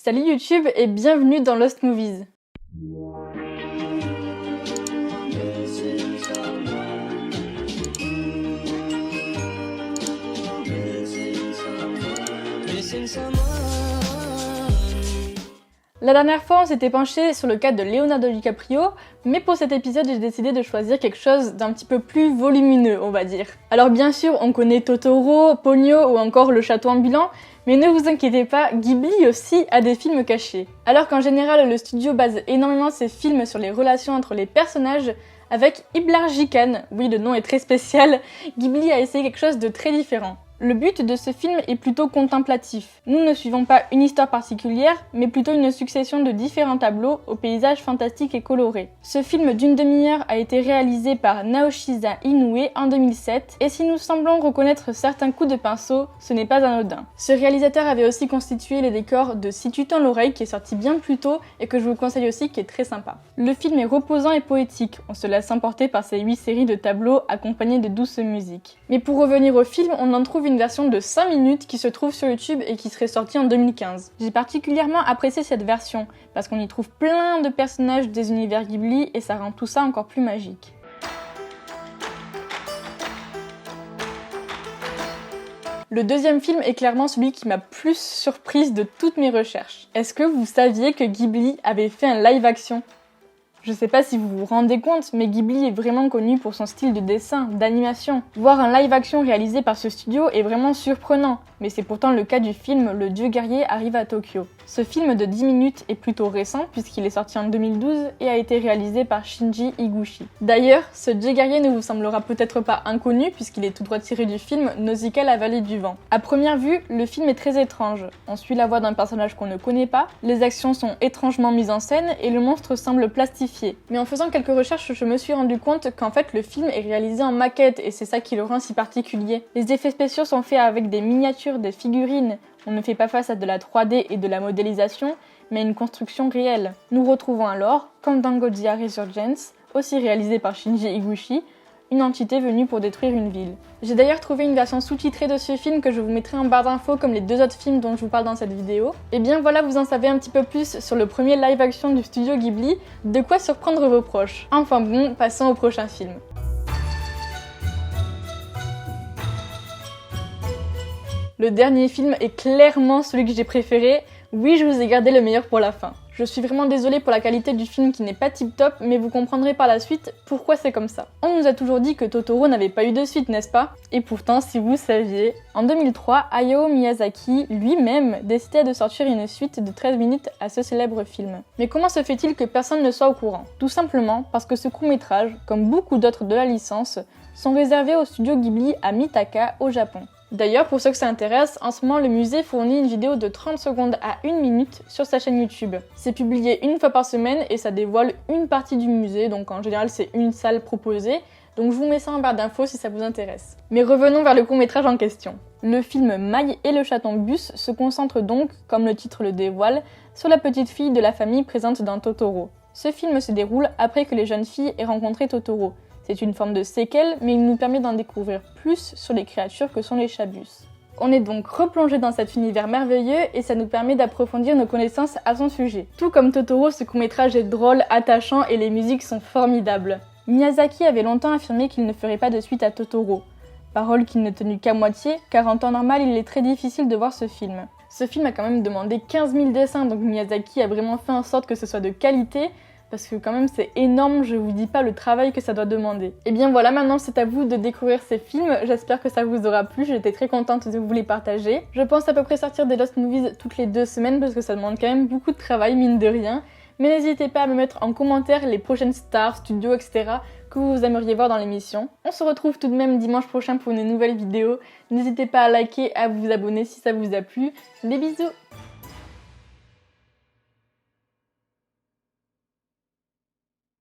Salut YouTube et bienvenue dans Lost Movies. La dernière fois, on s'était penché sur le cas de Leonardo DiCaprio, mais pour cet épisode, j'ai décidé de choisir quelque chose d'un petit peu plus volumineux, on va dire. Alors bien sûr, on connaît Totoro, Ponyo ou encore Le Château Ambulant, mais ne vous inquiétez pas, Ghibli aussi a des films cachés. Alors qu'en général, le studio base énormément ses films sur les relations entre les personnages, avec Iblar Jikan, oui le nom est très spécial, Ghibli a essayé quelque chose de très différent. Le but de ce film est plutôt contemplatif. Nous ne suivons pas une histoire particulière, mais plutôt une succession de différents tableaux aux paysages fantastiques et colorés. Ce film d'une demi-heure a été réalisé par Naoshisa Inoue en 2007, et si nous semblons reconnaître certains coups de pinceau, ce n'est pas anodin. Ce réalisateur avait aussi constitué les décors de Si tu tends l'oreille, qui est sorti bien plus tôt, et que je vous conseille aussi, qui est très sympa. Le film est reposant et poétique, on se laisse emporter par ces 8 séries de tableaux accompagnés de douces musiques. Mais pour revenir au film, on en trouve une version de 5 minutes qui se trouve sur YouTube et qui serait sortie en 2015. J'ai particulièrement apprécié cette version parce qu'on y trouve plein de personnages des univers Ghibli et ça rend tout ça encore plus magique. Le deuxième film est clairement celui qui m'a plus surprise de toutes mes recherches. Est-ce que vous saviez que Ghibli avait fait un live action ? Je sais pas si vous vous rendez compte, mais Ghibli est vraiment connu pour son style de dessin, d'animation. Voir un live action réalisé par ce studio est vraiment surprenant, mais c'est pourtant le cas du film Le Dieu guerrier arrive à Tokyo. Ce film de 10 minutes est plutôt récent puisqu'il est sorti en 2012 et a été réalisé par Shinji Higuchi. D'ailleurs, ce Dieu guerrier ne vous semblera peut-être pas inconnu puisqu'il est tout droit tiré du film Nausicaa la vallée du vent. À première vue, le film est très étrange. On suit la voix d'un personnage qu'on ne connaît pas, les actions sont étrangement mises en scène et le monstre semble plastifié. Mais en faisant quelques recherches, je me suis rendu compte qu'en fait le film est réalisé en maquette et c'est ça qui le rend si particulier. Les effets spéciaux sont faits avec des miniatures, des figurines. On ne fait pas face à de la 3D et de la modélisation, mais à une construction réelle. Nous retrouvons alors, comme dans Godzilla Resurgence, aussi réalisé par Shinji Higuchi, une entité venue pour détruire une ville. J'ai d'ailleurs trouvé une version sous-titrée de ce film que je vous mettrai en barre d'infos comme les deux autres films dont je vous parle dans cette vidéo. Et bien voilà, vous en savez un petit peu plus sur le premier live action du studio Ghibli, de quoi surprendre vos proches. Enfin bon, passons au prochain film. Le dernier film est clairement celui que j'ai préféré. Oui, je vous ai gardé le meilleur pour la fin. Je suis vraiment désolée pour la qualité du film qui n'est pas tip top, mais vous comprendrez par la suite pourquoi c'est comme ça. On nous a toujours dit que Totoro n'avait pas eu de suite, n'est-ce pas ? Et pourtant, si vous saviez, en 2003, Hayao Miyazaki lui-même décidait de sortir une suite de 13 minutes à ce célèbre film. Mais comment se fait-il que personne ne soit au courant ? Tout simplement parce que ce court-métrage, comme beaucoup d'autres de la licence, sont réservés au studio Ghibli à Mitaka au Japon. D'ailleurs, pour ceux que ça intéresse, en ce moment, le musée fournit une vidéo de 30 secondes à 1 minute sur sa chaîne YouTube. C'est publié une fois par semaine et ça dévoile une partie du musée, donc en général c'est une salle proposée, donc je vous mets ça en barre d'infos si ça vous intéresse. Mais revenons vers le court-métrage en question. Le film Maï et le chaton bus se concentre donc, comme le titre le dévoile, sur la petite fille de la famille présente dans Totoro. Ce film se déroule après que les jeunes filles aient rencontré Totoro. C'est une forme de séquelle, mais il nous permet d'en découvrir plus sur les créatures que sont les chat-bus. On est donc replongé dans cet univers merveilleux et ça nous permet d'approfondir nos connaissances à son sujet. Tout comme Totoro, ce court-métrage est drôle, attachant et les musiques sont formidables. Miyazaki avait longtemps affirmé qu'il ne ferait pas de suite à Totoro. Parole qu'il ne tenut qu'à moitié, car en temps normal, il est très difficile de voir ce film. Ce film a quand même demandé 15 000 dessins, donc Miyazaki a vraiment fait en sorte que ce soit de qualité, parce que quand même c'est énorme, je vous dis pas le travail que ça doit demander. Et bien voilà, maintenant c'est à vous de découvrir ces films, j'espère que ça vous aura plu, j'étais très contente de vous les partager. Je pense à peu près sortir des Lost Movies toutes les 2 semaines parce que ça demande quand même beaucoup de travail, mine de rien. Mais n'hésitez pas à me mettre en commentaire les prochaines stars, studios, etc. que vous aimeriez voir dans l'émission. On se retrouve tout de même dimanche prochain pour une nouvelle vidéo. N'hésitez pas à liker, à vous abonner si ça vous a plu. Des bisous!